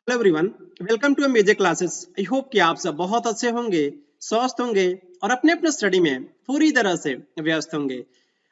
Hello everyone, welcome to major classes. I hope कि आप सब बहुत अच्छे होंगे, स्वस्थ होंगे और अपने अपने स्टडी में पूरी तरह से व्यस्त होंगे।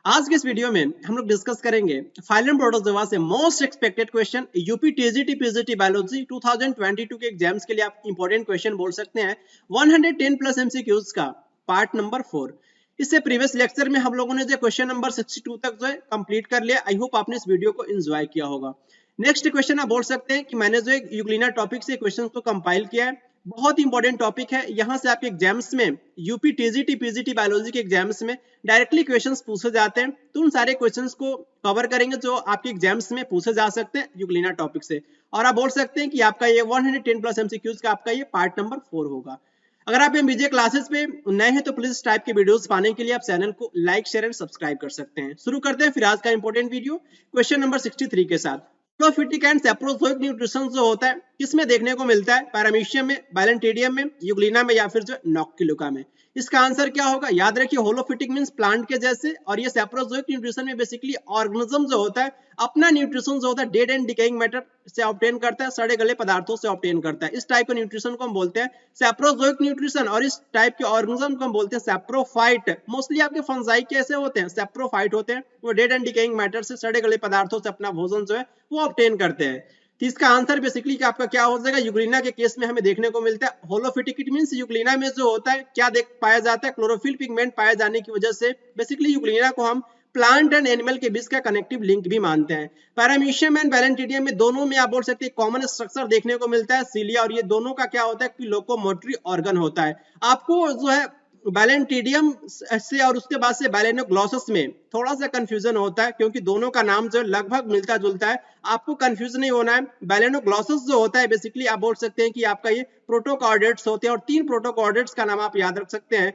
आज के इस वीडियो में हम लोग डिस्कस करेंगे फाइलम प्रोटोजोआ से most expected question UP TGT PGT biology 2022 के एग्जाम्स के लिए आप इंपॉर्टेंट क्वेश्चन बोल सकते हैं। 110 प्लस एमसीक्यूज का पार्ट नंबर 4। इससे प्रीवियस लेक्चर में हम लोगों ने जो क्वेश्चन नंबर 62 तक जो है कंप्लीट कर लिया। आई होप आपने इस वीडियो को एंजॉय किया होगा। नेक्स्ट क्वेश्चन आप बोल सकते हैं कि मैंने जो एक यूक्लिना टॉपिक से क्वेश्चन को कंपाइल किया है। बहुत इंपॉर्टेंट टॉपिक है। यहाँ से आपके एग्जाम्स में यूपी टीजीटी पीजीटी बायोलॉजी के एग्जाम्स में डायरेक्टली क्वेश्चंस पूछे जाते हैं, तो उन सारे क्वेश्चंस को कवर करेंगे जो आपके एग्जाम्स में पूछे जा सकते हैं यूक्लिना टॉपिक से। और आप बोल सकते हैं कि आपका ये 110 प्लस एमसीक्यूज का आपका ये पार्ट नंबर 4 होगा। अगर आप एमबीजे क्लासेस पे नए हैं तो प्लीज इस टाइप के वीडियोस पाने के लिए आप चैनल को लाइक शेयर एंड सब्सक्राइब कर सकते हैं। शुरू करते हैं फिर आज का इंपॉर्टेंट वीडियो क्वेश्चन नंबर 63 के साथ। प्रोफिटिक एंड सेप्रोजोइक न्यूट्रिशन जो होता है किसमें देखने को मिलता है? पैरामीशियम में, बैलेंटेडियम में, यूग्लिना में या फिर जो नॉक्टिलुका में। इसका आंसर क्या होगा? याद रखिए, होलोफिटिक मींस प्लांट के जैसे, और ये सेप्रोजोइक न्यूट्रिशन में बेसिकली ऑर्गेनिज्म जो होता है अपना न्यूट्रिशन जो होता है डेड एंड डिकेइंग मैटर से ऑब्टेन करता है, सड़े गले पदार्थों से ऑब्टेन करता है। इस टाइप का न्यूट्रिशन को हम बोलते हैं सेप्रोजोइक न्यूट्रिशन, और इस टाइप के ऑर्गेनिज्म को हम बोलते हैं सेप्रोफाइट। मोस्टली आपके फंजाई कैसे होते हैं? सेप्रोफाइट होते हैं। वो डेड एंड डिकेइंग मैटर से, सड़े गले पदार्थों से अपना भोजन जो है वो ऑब्टेन करते हैं। तो इसका आंसर बेसिकली आपका क्या हो जाएगा? यूग्लिना के केस में हमें देखने को मिलता है होलोफिटिक। इट मींस यूग्लिना में जो होता है क्या देख पाया जाता है? क्लोरोफिल पिगमेंट पाए जाने की वजह से बेसिकली यूग्लिना को हम प्लांट एंड एनिमल के बीच का कनेक्टिव लिंक भी मानते हैं। पैरामीशियम एंड बैलेंटिडियम में दोनों में आप बोल सकते हैं कॉमन स्ट्रक्चर देखने को मिलता है, सीलिया, और ये दोनों का क्या होता है कि लोकोमोटरी ऑर्गन होता है। आपको जो है बैलेंटिडियम से और उसके बाद से बैलेनोग्लॉसस में थोड़ा सा कंफ्यूजन होता है क्योंकि दोनों का नाम जो लगभग मिलता जुलता है। आपको कंफ्यूज नहीं होना है। बैलेनोग्लॉसस जो होता है बेसिकली आप बोल सकते हैं कि आपका ये प्रोटोकॉर्डेट्स होते हैं, और 3 प्रोटोकॉर्डेट्स का नाम आप याद रख सकते हैं,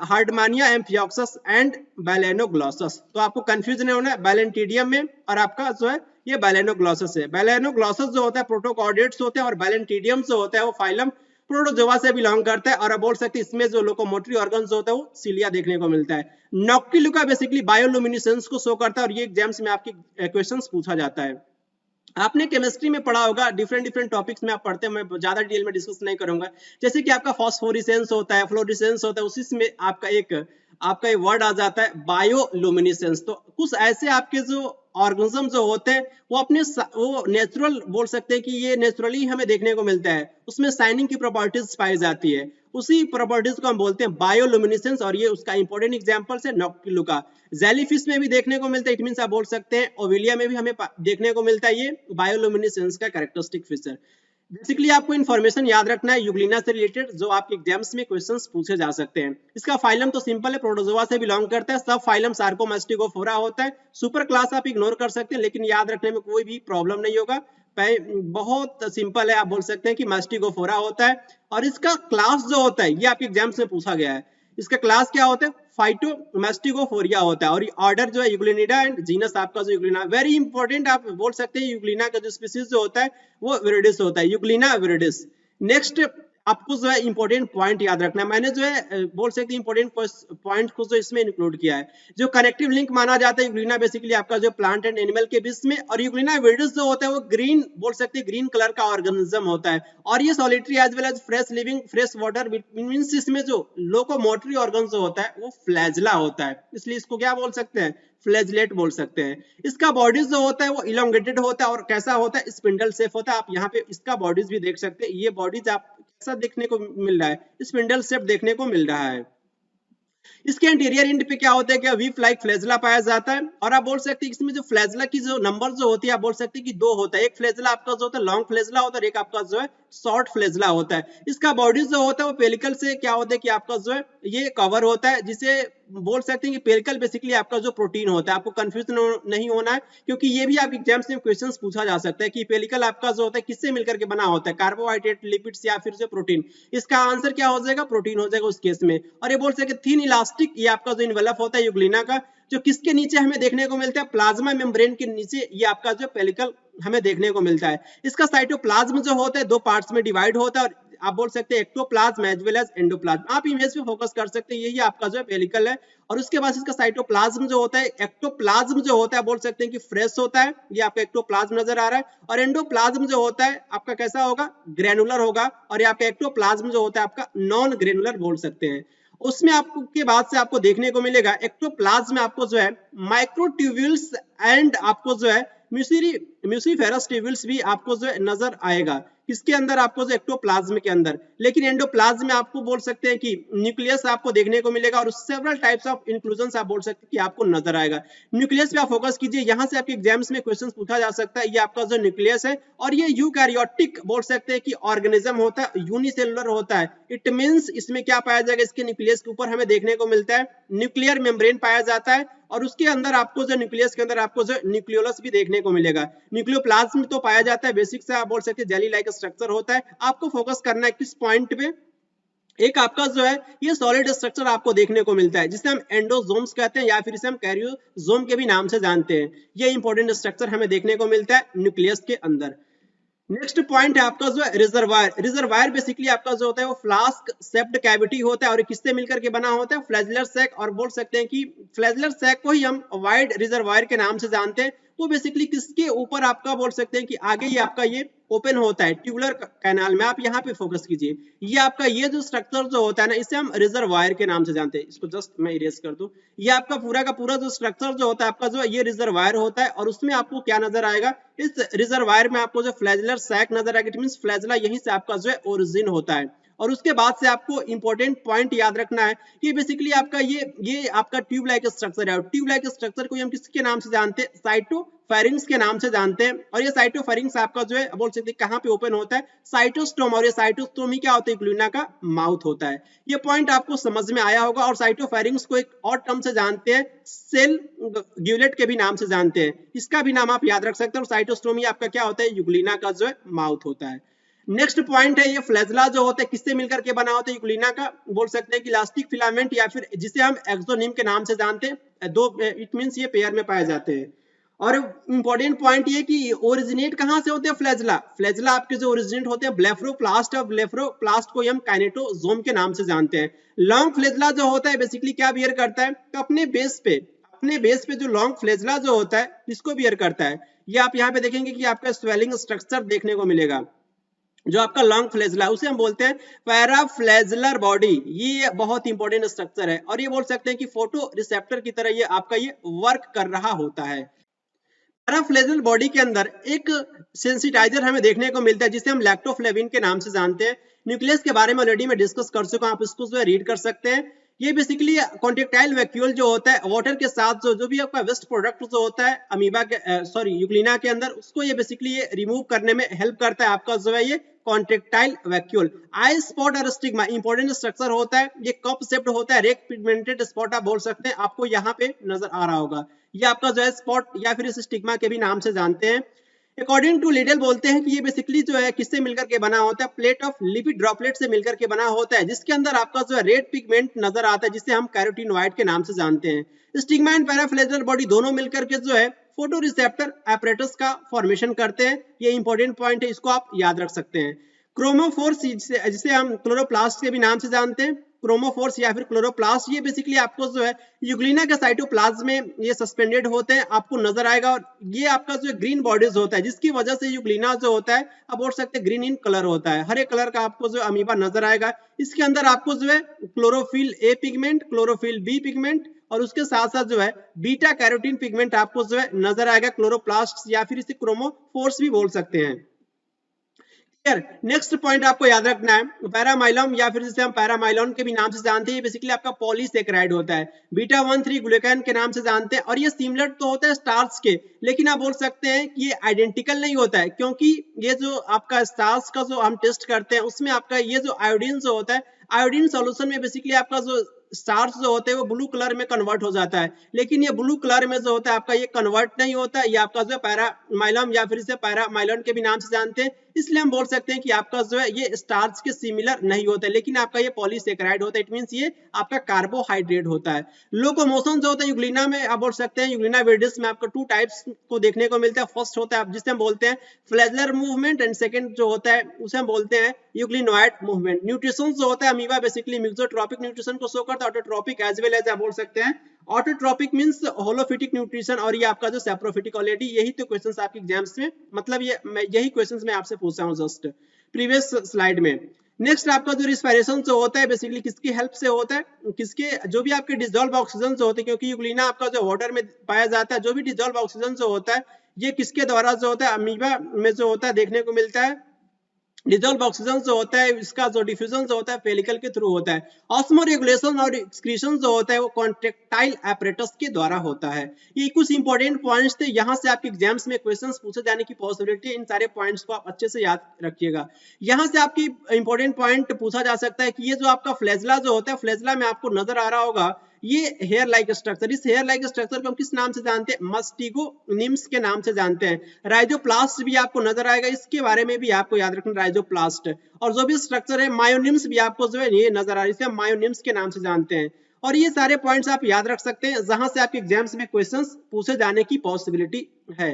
हार्डमानिया, एम्फियोक्सस एंड बैलेनोग्लॉसस। तो आपको कंफ्यूज नहीं होना है बैलेंटिडियम में, और आपका जो है ये बैलेनोग्लॉसस है। बैलेनोग्लॉसस जो होता है प्रोटोकॉर्डेट्स होते हैं, और बैलेंटिडियम जो होता है वो फाइलम प्रोटोजोआ से बिलोंग करता है। और आप बोल सकते हैं इसमें जो लोकोमोटरी ऑर्गन्स होता है वो सीलिया देखने को मिलता है। नॉक्टिलुका बेसिकली बायोलुमिनेसेंस को शो करता है, और ये एग्जाम्स में आपके क्वेश्चंस पूछा जाता है। आपने केमिस्ट्री में पढ़ा होगा, डिफरेंट टॉपिक्स में आप पढ़ते हैं, मैं ज्यादा डिटेल में डिस्कस नहीं करूंगा। जैसे कि आपका फॉस्फोरेसेंस होता है, फ्लोरेसेंस होता है, उसी में आपका एक वर्ड आ जाता है बायोलुमिनेसेंस। तो कुछ ऐसे आपके जो ऑर्गेनिज्म जो होते हैं वो नेचुरल बोल सकते हैं कि ये नेचुरली हमें देखने को मिलता है, उसमें शाइनिंग की प्रॉपर्टीज पाई जाती है, उसी प्रॉपर्टीज को हम बोलते हैं बायोलुमिनेसेंस, और ये उसका इंपॉर्टेंट एग्जांपल है नॉक्टिलुका। जेलीफिश में भी देखने को मिलता है। इट मींस आप बोल सकते हैं ओविलिया में भी हमें देखने को मिलता है ये बायोलुमिनेसेंस का कैरेक्टरिस्टिक फीचर। बेसिकली आपको इन्फॉर्मेशन याद रखना है यूग्लिना से रिलेटेड जो आपके एग्जाम्स में क्वेश्चंस पूछे जा सकते हैं। इसका फाइलम तो सिंपल है, प्रोटोजोआ से बिलोंग करता है। सब फाइलम सार्कोमास्टिकोफोरा होता है। सुपर क्लास आप इग्नोर कर सकते हैं, लेकिन याद रखने में कोई भी प्रॉब्लम नहीं होगा। बहुत सिंपल है, आप बोल सकते हैं कि मास्टिकोफोरा होता है। और इसका क्लास जो होता है ये आपके एग्जाम्स में पूछा गया है। इसका क्लास क्या होता है? फाइटोमास्टिकोफोरिया होता है। और ऑर्डर जो है यूग्लिनिडा, एंड जीनस आपका जो यूग्लिना, वेरी इंपॉर्टेंट आप बोल सकते हैं यूग्लिना का जो स्पीसीज जो होता है वो विरिडिस होता है, यूग्लिना विरिडिस। नेक्स्ट आपको जो है इंपॉर्टेंट पॉइंट याद रखना है। मैंने जो है बोल सकते हैं इंपॉर्टेंट पॉइंट को जो इसमें इंक्लूड किया है। जो कनेक्टिव लिंक माना जाता है यूग्लिना बेसिकली आपका जो प्लांट एंड एनिमल के बीच में, और यूग्लिना विरिडिस जो होता है वो ग्रीन बोल सकते हैं ग्रीन कलर का ऑर्गेनिज्म होता है। और ये solitary as well as fresh living fresh water means इसमें जो लोकोमोटरी ऑर्गन जो होता है वो फ्लैजला होता है, इसलिए इसको क्या बोल सकते हैं? फ्लैजलेट बोल सकते हैं। इसका बॉडीज जो होता है वो इलोंगेटेड होता है, और कैसा होता है? स्पिंडल शेप होता है। आप यहाँ पे इसका बॉडीज भी देख सकते हैं। ये बॉडीज आप कैसा देखने को मिल रहा है? स्पिंडल शेप देखने को मिल रहा है। इसके इंटीरियर एंड पे क्या होता है? क्या वीफ लाइक फ्लैजला पाया जाता है। और आप बोल सकते हैं इसमें जो फ्लैजला की जो नंबर जो होती है आप बोल सकते हैं कि 2 होता है। एक फ्लैजला आपका जो होता है लॉन्ग फ्लैजला होता है, और एक आपका जो है शॉर्ट फ्लैजला होता है। इसका बॉडी जो होता है वो पेलिकल से क्या होता है कि आपका जो है ये कवर होता है, जिसे बोल सकते हैं कि पेलिकल बेसिकली आपका जो प्रोटीन होता है। आपको कंफ्यूज नहीं होना है क्योंकि ये भी आप एग्जाम्स में क्वेश्चंस पूछा जा सकता है कि पेलिकल आपका जो होता है किससे मिलकर के बना होता है? कार्बोहाइड्रेट, लिपिड्स या फिर जो प्रोटीन। इसका आंसर क्या हो जाएगा? प्रोटीन हो जाएगा उस केस में। और ये बोल सकते थिन इलास्टिक, ये आपका जो इन्वेलप होता है यूग्लिना का, जो किसके नीचे हमें देखने को मिलता है? प्लाज्मा मेम्ब्रेन के नीचे ये आपका जो पेलिकल हमें देखने को मिलता है। इसका साइटोप्लाज्म जो होता है 2 पार्ट्स में डिवाइड होता है, और आप बोल सकते हैं ectoplasm as well as endoplasm. आप इमेज पे फोकस कर सकते हैं, यही आपका जो है पेलिकल है। और उसके बाद इसका साइटोप्लाज्म जो होता है, एक्टोप्लाज्म जो होता है बोल सकते हैं कि फ्रेश होता है, ये आपका एक्टोप्लाज्म नजर आ रहा है। और एंडोप्लाज्म जो होता है आपका कैसा होगा, ग्रेनुलर होगा। और ये आपका एक्टोप्लाज्म जो होता है आपका नॉन ग्रेनुलर बोल सकते हैं। उसमें आपको के बाद से आपको देखने को मिलेगा एक्टोप्लाज्म में आपको जो है माइक्रोट्यूब्यूल्स एंड आपको जो है म्यूसिफेरस ट्यूब्यूल्स भी आपको जो है नजर आएगा। किसके अंदर, आपको जो एक्टोप्लाज्म के अंदर। लेकिन एंडोप्लाज्म में आपको बोल सकते हैं कि न्यूक्लियस आपको देखने को मिलेगा और सेवरल टाइप्स ऑफ इंक्लूजन्स आप बोल सकते हैं कि आपको नजर आएगा। न्यूक्लियस पे आप फोकस कीजिए, यहां से आपके एग्जाम्स में क्वेश्चंस पूछा जा सकता है। ये आपका जो न्यूक्लियस है और ये यूकैरियोटिक बोल सकते हैं कि ऑर्गेनिज्म होता है, यूनिसेलुलर होता है। इट मींस इसमें क्या पाया जाएगा, इसके न्यूक्लियस के ऊपर हमें देखने को मिलता है न्यूक्लियर मेम्ब्रेन पाया जाता है। और उसके अंदर आपको जो न्यूक्लियस के अंदर आपको जो न्यूक्लियोलस भी देखने को मिलेगा। न्यूक्लियोप्लाज्म तो पाया जाता है, बेसिक से आप बोल सकते हैं जेली लाइक स्ट्रक्चर होता है। आपको फोकस करना है किस पॉइंट पे, एक आपका जो है ये सॉलिड स्ट्रक्चर आपको देखने को मिलता है जिसे हम एंडोजोम्स कहते हैं या फिर इसे हम कैरियोजोम के भी नाम से जानते हैं। ये इंपॉर्टेंट स्ट्रक्चर हमें देखने को मिलता है न्यूक्लियस के अंदर। नेक्स्ट पॉइंट है आपका जो है रिजर्वायर। रिजर्वायर बेसिकली आपका जो होता है वो फ्लास्क शेप्ड कैविटी होता है और किससे मिलकर के बना होता है, फ्लैजलर सैक। और बोल सकते हैं कि फ्लैजलर सैक को ही हम वाइड रिजर्वायर के नाम से जानते हैं। वो बेसिकली किसके ऊपर आपका बोल सकते हैं कि आगे ही आपका ये ओपन होता है ट्यूबुलर कैनाल में। आप यहाँ पे फोकस कीजिए, ये आपका ये जो स्ट्रक्चर जो होता है ना, इसे हम रिजर्वायर के नाम से जानते हैं। इसको जस्ट मैं इरेज कर दूं। ये आपका पूरा का पूरा जो स्ट्रक्चर जो होता है आपका जो ये रिजर्वायर होता है। और उसमें आपको क्या नजर आएगा, इस रिजर्वायर में आपको जो फ्लैजलर सैक नजर आएगा। इट मींस फ्लैजला यहीं से आपका जो है ओरिजिन होता है। और उसके बाद से आपको इंपॉर्टेंट पॉइंट याद रखना है कि बेसिकली आपका ये आपका ट्यूब लाइक स्ट्रक्चर है। ट्यूब लाइक स्ट्रक्चर को हम किसके नाम से जानते हैं, साइटोफेरिंग्स के नाम से जानते हैं। और ये साइटोफेरिंग्स आपका जो है बोल सकते हैं कहां पे ओपन होता है, साइटोस्टोम। और ये साइटोस्टोम ही क्या होता है, यूग्लिना का माउथ होता है। ये पॉइंट आपको समझ में आया होगा। और साइटोफेरिंग्स को एक और टर्म से जानते हैं, सेल ग्यूलेट के भी नाम से जानते हैं। इसका भी नाम आप याद रख सकते हैं। और साइटोस्टोम ही आपका क्या होता है, यूग्लिना का जो है माउथ होता है। नेक्स्ट पॉइंट है ये फ्लैजला जो होता है किससे मिलकर के बना होता है, यूग्लिना का बोल सकते हैं कि इलास्टिक फिलामेंट या फिर जिसे हम एक्सोनिम के नाम से जानते हैं। दो इट मींस ये पेयर में पाए जाते हैं। और इंपॉर्टेंट पॉइंट ये कि ओरिजिनेट कहां से होते हैं फ्लैजला। फ्लैजला आपके जो ओरिजिनेट होते हैं ब्लेफरोप्लास्ट। और ब्लेफरोप्लास्ट को हम काइनेटोजोम के नाम से जानते हैं। लॉन्ग फ्लैजला जो होता है बेसिकली क्या बियर करता है, तो अपने बेस पे जो लॉन्ग फ्लैजला जो होता है इसको बियर करता है। ये आप यहाँ पे देखेंगे कि आपका स्वेलिंग स्ट्रक्चर देखने को मिलेगा। जो आपका लॉन्ग फ्लैजला उसे हम बोलते हैं पैराफ्लैजलर बॉडी। ये बहुत इंपॉर्टेंट स्ट्रक्चर है। और ये बोल सकते हैं कि फोटो रिसेप्टर की तरह ये आपका ये वर्क कर रहा होता है। पैराफ्लैजल बॉडी के अंदर एक सेंसिटाइजर हमें देखने को मिलता है जिसे हम लैक्टोफ्लेविन के नाम से जानते हैं। न्यूक्लियस के बारे में ऑलरेडी मैं डिस्कस कर चुका हूं, आप इसको जो है रीड कर सकते हैं। ये बेसिकली कॉन्ट्रेक्टाइल वैक्यूल जो होता है वाटर के साथ जो भी आपका वेस्ट प्रोडक्ट जो होता है अमीबा के यूग्लिना के अंदर, उसको ये बेसिकली ये रिमूव करने में हेल्प करता है आपका जो है ये कॉन्ट्रेक्टाइल वैक्यूल। आई स्पॉट और स्टिग्मा इंपॉर्टेंट स्ट्रक्चर होता है। ये कप शेप्ड होता है, रेड पिगमेंटेड स्पॉट आप बोल सकते हैं, आपको यहाँ पे नजर आ रहा होगा। ये आपका जो है स्पॉट या फिर इस स्टिग्मा के भी नाम से जानते हैं। अकॉर्डिंग टू लिडल बोलते हैं कि ये बेसिकली जो है किससे मिलकर के बना होता है, प्लेट ऑफ लिपिड ड्रॉपलेट से मिलकर के बना होता है, जिसके अंदर आपका जो है रेड पिगमेंट नजर आता है जिसे हम कैरोटीनॉइड के नाम से जानते हैं। स्टिग्मा एंड पैराफ्लैजलर बॉडी दोनों मिलकर के जो है फोटो रिसेप्टर एपरेटस का फॉर्मेशन करते हैं। ये इंपॉर्टेंट पॉइंट है, इसको आप याद रख सकते हैं। क्रोमोफोर्स जिसे हम क्लोरोप्लास्ट के भी नाम से जानते हैं, क्रोमोफोर्स या फिर क्लोरोप्लास्ट, ये बेसिकली आपको जो है यूग्लिना के साइटोप्लाज्म में ये सस्पेंडेड होते हैं, आपको नजर आएगा। और ये आपका जो ग्रीन बॉडीज होता है जिसकी वजह से यूग्लिना जो होता है आप बोल सकते हैं ग्रीन इन कलर होता है, हरे कलर का आपको जो अमीबा नजर आएगा। इसके अंदर आपको जो है chlorophyll A pigment, chlorophyll B pigment और उसके साथ साथ जो है बीटा कैरोटीन पिगमेंट आपको जो है नजर आएगा, क्लोरोप्लास्ट या फिर इसे क्रोमोफोर्स भी बोल सकते हैं। नेक्स्ट पॉइंट आपको याद रखना है पैरामाइलम या फिर जिसे हम पैरामाइलॉन के भी नाम से जानते हैं, बेसिकली आपका पॉलीसेकेराइड होता है, बीटा 1,3 ग्लूकेन के नाम से जानते हैं। और ये सिमिलर तो होता है स्टार्च के, लेकिन आप बोल सकते हैं कि ये आइडेंटिकल नहीं होता है, क्योंकि ये जो आपका स्टार्च का जो हम टेस्ट करते हैं उसमें आपका ये जो आयोडीन जो होता है, आयोडीन सॉल्यूशन में बेसिकली आपका जो स्टार्च जो होते हैं वो ब्लू कलर में कन्वर्ट हो जाता है, लेकिन ये ब्लू कलर में जो होता है आपका ये कन्वर्ट नहीं होता है। ये आपका जो पैरामाइलम या फिर इसे पैरामाइलॉन के भी नाम से जानते हैं। इसलिए हम बोल सकते हैं कि आपका जो है ये स्टार्च के सिमिलर नहीं होता है, लेकिन आपका ये पॉलीसेकेराइड होता है। इट मींस ये आपका कार्बोहाइड्रेट होता है। लोकोमोशन जो होता है यूग्लिना में आप बोल सकते हैं, यूग्लिना विर्डिस में आपको टू टाइप्स को देखने को मिलता है। फर्स्ट होता है जिसे हम बोलते हैं फ्लैजलर मूवमेंट, एंड सेकंड जो होता है उसे हम बोलते हैं यूग्लिनोइड मूवमेंट। न्यूट्रिशन जो होता है अमीबा बेसिकली मिक्सोट्रॉपिक न्यूट्रिशन को शो करता है, ऑटोट्रॉपिक एज वेल एज आप बोल सकते हैं ऑटोट्रॉपिक मींस होलोफिटिक न्यूट्रिशन, और ये आपका जो सैप्रोफिटिक ऑलरेडी यही तो क्वेश्चंस आपके एग्जाम्स में, मतलब ये यही क्वेश्चंस मैं आपसे पूछा हूं जस्ट प्रीवियस स्लाइड में। नेक्स्ट आपका जो रिस्पायरेशन जो होता है बेसिकली किसकी हेल्प से होता है, किसके जो भी आपके डिसॉल्व ऑक्सीजन जो होते हैं, क्योंकि यूग्लिना आपका जो वाटर में पाया जाता है, जो भी डिसॉल्व ऑक्सीजन जो होता है ये किसके द्वारा जो होता है अमीबा में जो होता है देखने को मिलता है। डिसॉल्व ऑक्सीजन जो होता है इसका जो डिफ्यूजन जो होता है फेलिकल के थ्रू होता है। ऑस्मो रेगुलेशन और एक्सक्रीशन जो होता है वो कॉन्ट्रैक्टाइल apparatus के द्वारा होता है। ये कुछ इंपॉर्टेंट पॉइंट्स थे, यहाँ से आपके एग्जाम्स में क्वेश्चंस पूछे जाने की पॉसिबिलिटी, इन सारे पॉइंट्स को आप अच्छे से याद रखिएगा। यहाँ से आपकी इंपॉर्टेंट पॉइंट पूछा जा सकता है कि ये जो आपका फ्लैजला जो होता है, फ्लैजला में आपको नजर आ रहा होगा ये हेयर लाइक स्ट्रक्चर, इस हेयर लाइक स्ट्रक्चर को हम किस नाम से जानते हैं, मस्टिगो निम्स के नाम से जानते हैं। राइजोप्लास्ट भी आपको नजर आएगा, इसके बारे में भी आपको याद रखना राइजोप्लास्ट। और जो भी स्ट्रक्चर है मायोनिम्स भी आपको जो है ये नजर आ रहा है, इसे हम मायोनिम्स के नाम से जानते हैं। और ये सारे पॉइंट्स आप याद रख सकते हैं जहां से आपके एग्जाम्स में क्वेश्चंस पूछे जाने की पॉसिबिलिटी है।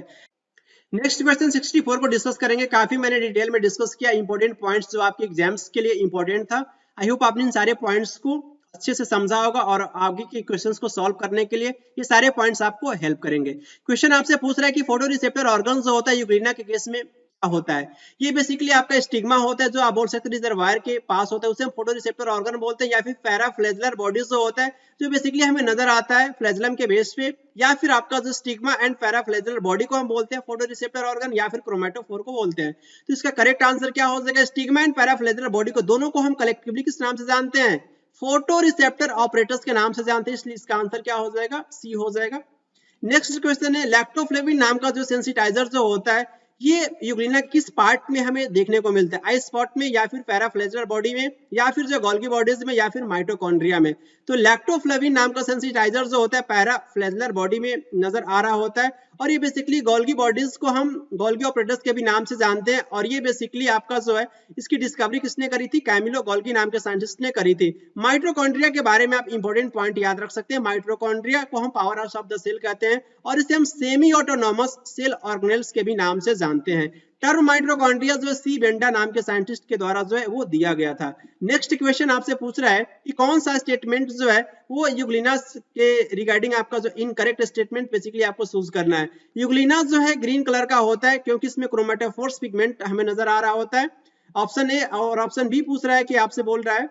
नेक्स्ट क्वेश्चन 64 को डिस्कस करेंगे। काफी मैंने डिटेल में डिस्कस किया इंपॉर्टेंट पॉइंट्स जो आपके एग्जाम्स के लिए इंपॉर्टेंट था। आई होप आपने इन सारे पॉइंट्स को अच्छे से समझा होगा और आगे के क्वेश्चंस को सॉल्व करने के लिए ये सारे पॉइंट्स आपको हेल्प करेंगे। क्वेश्चन आपसे पूछ रहा है कि फोटो रिसेप्टर ऑर्गन जो होता है यूग्लिना के केस में क्या होता है। ये बेसिकली आपका स्टिग्मा होता है जो आप बोल सकते हैं रिजर्वायर के पास होता है, उसे हम फोटो रिसेप्टर ऑर्गन बोलते हैं। या फिर पैराफ्लैजलर बॉडीज जो होता है जो बेसिकली हमें नजर आता है फ्लैजलम के बेस पे, या फिर आपका जो स्टिग्मा एंड पैराफ्लैजलर बॉडी को हम बोलते हैं फोटो रिसेप्टर ऑर्गन, या फिर क्रोमेटोफोर को बोलते हैं। तो इसका करेक्ट आंसर क्या हो जाएगा, स्टिग्मा एंड पैराफ्लैजलर बॉडी को दोनों को हम कलेक्टिवली किस नाम से जानते हैं, फोटो रिसेप्टर ऑपरेटर्स के नाम से जानते हैं, इसलिए इसका आंसर क्या हो जाएगा, सी हो जाएगा। नेक्स्ट क्वेश्चन है लैक्टोफ्लेविन नाम का जो सेंसिटाइजर जो होता है ये यूग्लिना किस पार्ट में हमें देखने को मिलता है, आई स्पॉट में, या फिर पैराफ्लैजलर बॉडी में, या फिर जो गोल्गी बॉडीज में, या फिर माइटोकॉन्ड्रिया में। तो लैक्टोफ्लेविन नाम का सेंसिटाइजर जो होता है पैराफ्लैजलर बॉडी में नजर आ रहा होता है, और ये बेसिकली गोल्गी बॉडीज को हम गोल्गी ऑपरेटर्स के भी नाम से जानते हैं। और ये बेसिकली आपका जो है इसकी डिस्कवरी किसने करी थी, कैमिलो गोल्गी नाम के साइंटिस्ट ने करी थी। माइटोकॉन्ड्रिया के बारे में आप इंपॉर्टेंट पॉइंट याद रख सकते हैं, माइटोकॉन्ड्रिया को हम power house of the cell कहते हैं, और इसे हम सेमी ऑटोनोमस सेल ऑर्गेनेल्स के भी नाम से जानते हैं। टर्म माइटोकॉन्ड्रिया जो सी बेंडा नाम के साइंटिस्ट के द्वारा जो है वो दिया गया था। नेक्स्ट क्वेश्चन आपसे पूछ रहा है कि कौन सा स्टेटमेंट जो है वो यूग्लिना के रिगार्डिंग आपका जो इनकरेक्ट स्टेटमेंट बेसिकली आपको चूज करना है। यूग्लिना जो है ग्रीन कलर का होता है क्योंकि इसमें क्रोमेटोफोर्स पिगमेंट हमें नजर आ रहा होता है, ऑप्शन ए। और ऑप्शन बी पूछ रहा है कि आपसे बोल रहा है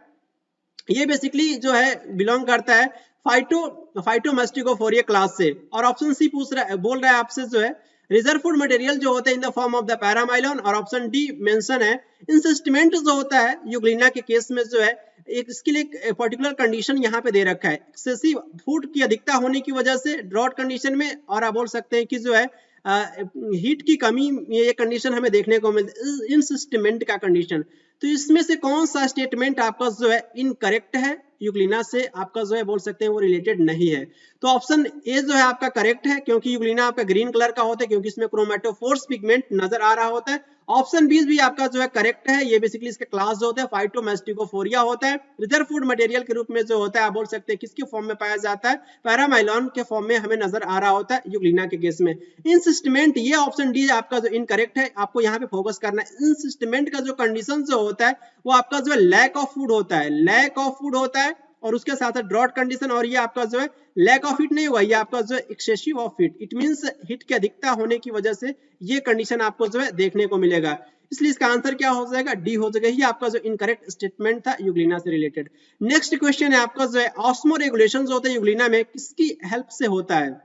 ये बेसिकली जो है बिलोंग करता है फाइटोमस्टिकोफोरिया क्लास से। और ऑप्शन सी पूछ रहा है, बोल रहा है आपसे जो है रिजर्व फूड मटेरियल जो होता है in the form of the paramylon. और ऑप्शन डी मेंशन है इंसिस्टमेंट जो होता है यूग्लिना के केस में जो है एक इसके लिए पर्टिकुलर कंडीशन यहाँ पे दे रखा है, एक्सेसिव फूड की अधिकता होने की वजह से ड्रॉट कंडीशन में, और आप बोल सकते हैं कि जो है हीट की कमी, ये कंडीशन हमें देखने को मिलती है इंसिस्टमेंट का कंडीशन। तो इसमें से कौन सा स्टेटमेंट आपका जो है इनकरेक्ट है, यूग्लिना से आपका जो है बोल सकते हैं वो रिलेटेड नहीं है। तो ऑप्शन ए जो है आपका करेक्ट है क्योंकि यूग्लिना आपका ग्रीन कलर का होता है क्योंकि इसमें क्रोमेटोफोर्स पिगमेंट नजर आ रहा होता है। ऑप्शन बी भी आपका जो है करेक्ट है, ये बेसिकली इसका क्लास जो होता है फाइटोमस्टिकोफोरिया होता है। रिजर्व फूड मटेरियल के रूप में जो होता है आप बोल सकते हैं किसके फॉर्म में पाया जाता है, पैरामाइलोन के फॉर्म में हमें नजर आ रहा होता है यूग्लिना के केस में। इंसिस्टमेंट ये ऑप्शन डी आपका जो इनकरेक्ट है, आपको यहाँ पे फोकस करना है। इंसिस्टमेंट का जो कंडीशन जो होता है वो आपका जो है लैक ऑफ फूड होता है, लैक ऑफ फूड होता है, और उसके साथ साथ ड्रॉट कंडीशन। और ये आपका जो है लैक ऑफ हीट नहीं हुआ, ये आपका जो है excessive of heat, it means heat की अधिकता होने की वजह से ये कंडीशन आपको जो है देखने को मिलेगा। इसलिए इसका आंसर क्या हो जाएगा, डी हो जाएगा। ये आपका जो इनकरेक्ट स्टेटमेंट था यूग्लिना से रिलेटेड। नेक्स्ट क्वेश्चन है आपका जो है ऑस्मो रेगुलेशन जो होता है यूग्लिना में किसकी हेल्प से होता है,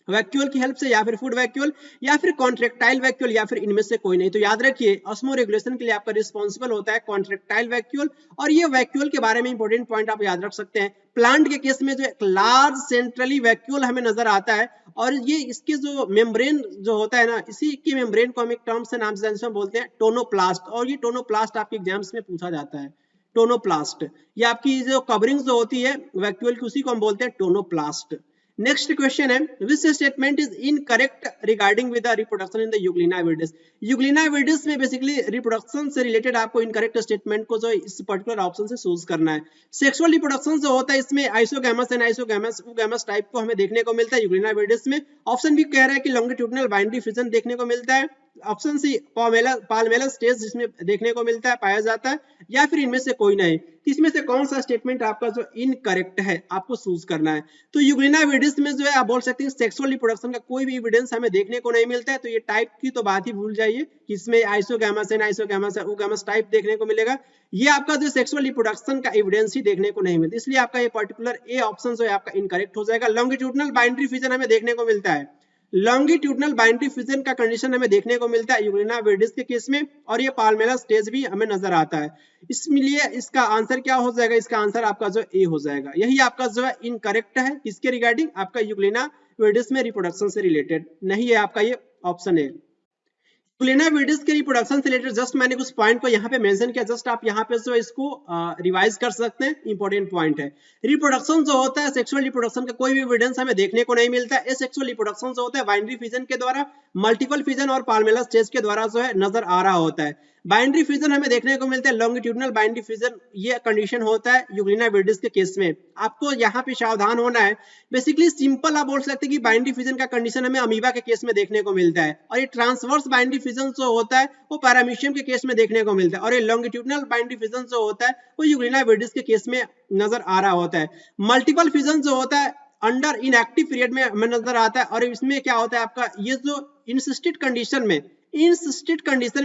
वैक्यूल की हेल्प से, या फिर फूड वैक्यूल, या फिर कॉन्ट्रैक्टाइल वैक्यूल, या फिर इनमें से कोई नहीं। तो याद रखिए ऑस्मो रेगुलेशन के लिए आपका रिस्पांसिबल होता है कॉन्ट्रैक्टाइल वैक्यूल। और ये वैक्यूल के बारे में इंपॉर्टेंट पॉइंट आप याद रख सकते हैं, प्लांट के केस में जो एक लार्ज सेंट्रली वैक्यूल हमें नजर आता है, और ये इसके जो मेम्ब्रेन जो होता है ना, इसी के मेम्ब्रेन को हम एक टर्म से नाम से बोलते हैं टोनोप्लास्ट। और ये टोनोप्लास्ट आपके एग्जाम्स में पूछा जाता है, टोनोप्लास्ट। ये आपकी जो कवरिंग जो होती है वैक्यूल की उसी को हम बोलते हैं टोनोप्लास्ट। नेक्स्ट क्वेश्चन है, which statement is incorrect regarding with the reproduction in the Euglena viridis. Euglena viridis में बेसिकली रिप्रोडक्शन से रिलेटेड आपको इनकरेक्ट स्टेटमेंट को जो इस पर्टिकुलर ऑप्शन से चूज करना है। सेक्सुअल रिप्रोडक्शन जो होता है इसमें isogamous and isogamous oogamous type को हमें देखने को मिलता है यूग्लिना विडिस में। ऑप्शन भी कह रहा है कि लॉन्गिट्यूडिनल बाइनरी फिजन देखने को मिलता है। ऑप्शन सी पाल्मेला स्टेज जिसमें देखने को मिलता है, पाया जाता है, या फिर इनमें से कोई नहीं। इसमें से कौन सा स्टेटमेंट आपका जो इनकरेक्ट है आपको चूज करना है। तो यूग्लिना विडिस में जो है आप बोल सकते हैं सेक्सुअल रिप्रोडक्शन का कोई भी एविडेंस हमें देखने को नहीं मिलता है, तो ये टाइप की तो बात ही भूल जाइए कि इसमें isogamous and isogamous oogamous type देखने को मिलेगा। ये आपका जो सेक्सुअल रिप्रोडक्शन का एविडेंस ही देखने को नहीं मिलता, इसलिए आपका ये पर्टिकुलर ए ऑप्शन जो है आपका इनकरेक्ट हो जाएगा। लॉन्गिट्यूडिनल बाइनरी फिजन हमें देखने को मिलता है, लॉन्गिट्यूडिनल बाइनरी फिजन का कंडीशन हमें देखने को मिलता है यूग्लिना विडिस के केस में, और ये पाल्मेला स्टेज भी हमें नजर आता है। इसलिए इसका आंसर क्या हो जाएगा, इसका आंसर आपका जो ए हो जाएगा। यही आपका जो है इनकरेक्ट है, किसके रिगार्डिंग, आपका यूग्लिना विडिस में रिप्रोडक्शन से रिलेटेड नहीं है आपका ये ऑप्शन है। यूग्लिना विडिस के रिप्रोडक्शन से रिलेटेड जस्ट मैंने कुछ पॉइंट को यहाँ पे मेंशन किया, जस्ट आप यहाँ पे जो इसको रिवाइज कर सकते हैं, इंपॉर्टेंट पॉइंट है। रिप्रोडक्शन जो होता है सेक्सुअल रिप्रोडक्शन का कोई भी एविडेंस हमें देखने को नहीं मिलता है। सेक्सुअल रिप्रोडक्शन जो होता है बाइनरी फिजन के द्वारा, मल्टीपल फिजन और पाल्मेला स्टेज के द्वारा जो है नजर आ रहा होता है। बाइनरी फिजन हमें देखने को मिलता है, लॉन्गिट्यूडिनल बाइनरी फिजन ये कंडीशन होता है यूग्लिना विडिस के केस में। आपको यहाँ पे सावधान होना है। बेसिकली सिंपल आप बोल सकते हैं कि बाइनरी फिजन का कंडीशन हमें अमीबा के केस में देखने को मिलता है, और ये ट्रांसवर्स बाइनरी फिजन जो होता है वो पैरामीशियम के केस में देखने को मिलता है, और ये लॉन्गिट्यूडिनल बाइनरी फिजन जो होता है वो यूग्लिना विडिस के केस में नजर आ रहा होता है। मल्टीपल फिजन जो होता है अंडर इनएक्टिव पीरियड में हमें नजर आता है, और इसमें क्या होता है आपका ये जो इंसिस्टेड कंडीशन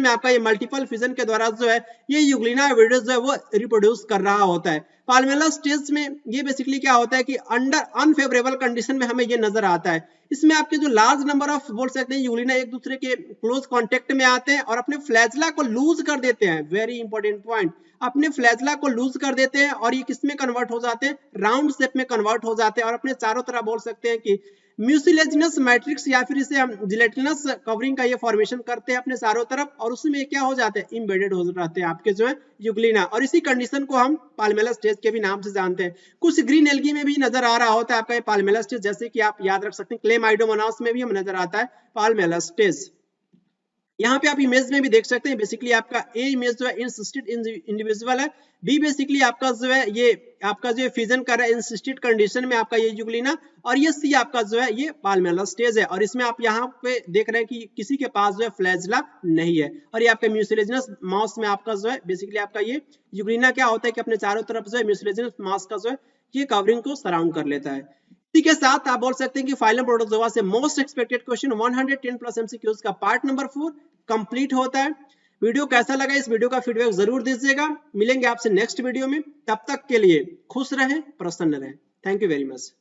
में आपका ये मल्टीपल फिजन के द्वारा जो है ये यूग्लिना विडिस जो है वो रिप्रोड्यूस कर रहा होता है। पाल्मेला स्टेज में ये बेसिकली क्या होता है कि अंडर अनफेवरेबल कंडीशन में हमें ये नजर आता है। इसमें आपके जो लार्ज नंबर ऑफ बोल सकते हैं यूग्लिना एक दूसरे के क्लोज कांटेक्ट में आते हैं और अपने फ्लैजला को लूज कर देते हैं। वेरी इंपॉर्टेंट पॉइंट, अपने फ्लैजला को लूज कर देते हैं और ये किसमें कन्वर्ट हो जाते हैं, राउंड शेप में कन्वर्ट हो जाते हैं, और अपने चारों तरफ बोल सकते हैं कि म्यूसिलेजिनस मैट्रिक्स या फिर इसे हम जिलेटिनस कवरिंग का ये फॉर्मेशन करते हैं अपने चारों तरफ, और उसमें क्या हो जाते हैं, इम्बेडेड हो जाते हैं आपके जो है यूग्लिना। और इसी कंडीशन को हम पाल्मेला स्टेज के भी नाम से जानते हैं। कुछ ग्रीन एल्गी में भी नजर आ रहा होता है आपका ये पाल्मेला स्टेज, जैसे कि आप याद रख सकते हैं क्लेमाइडोमोनास में भी हमें नजर आता है पाल्मेला स्टेज। यहाँ पे आप इमेज में भी देख सकते हैं, बेसिकली आपका ए इमेज जो है इंसिस्टेड इंडिविजुअल है, बी बेसिकली आपका जो है ये आपका जो फिजन कर रहा है इंसिस्टेड कंडीशन में आपका ये यूग्लिना, और ये सी आपका जो है ये पाल्मेला स्टेज है। और इसमें आप यहाँ पे देख रहे हैं कि किसी के पास जो है फ्लैजला नहीं है, और ये आपका म्यूसिलेजिनस मास में आपका जो है बेसिकली आपका ये यूग्लिना क्या होता है कि अपने चारों तरफ जो है म्यूसिलेजिनस मास का जो है ये कवरिंग को सराउंड कर लेता है। इसी के साथ आप बोल सकते हैं कि फाइलम प्रोटोजोआ से most expected question 110 plus MCQs का पार्ट नंबर 4 कंप्लीट होता है। वीडियो कैसा लगा, इस वीडियो का फीडबैक जरूर दीजिएगा। मिलेंगे आपसे नेक्स्ट वीडियो में, तब तक के लिए खुश रहें, प्रसन्न रहें। Thank you very much.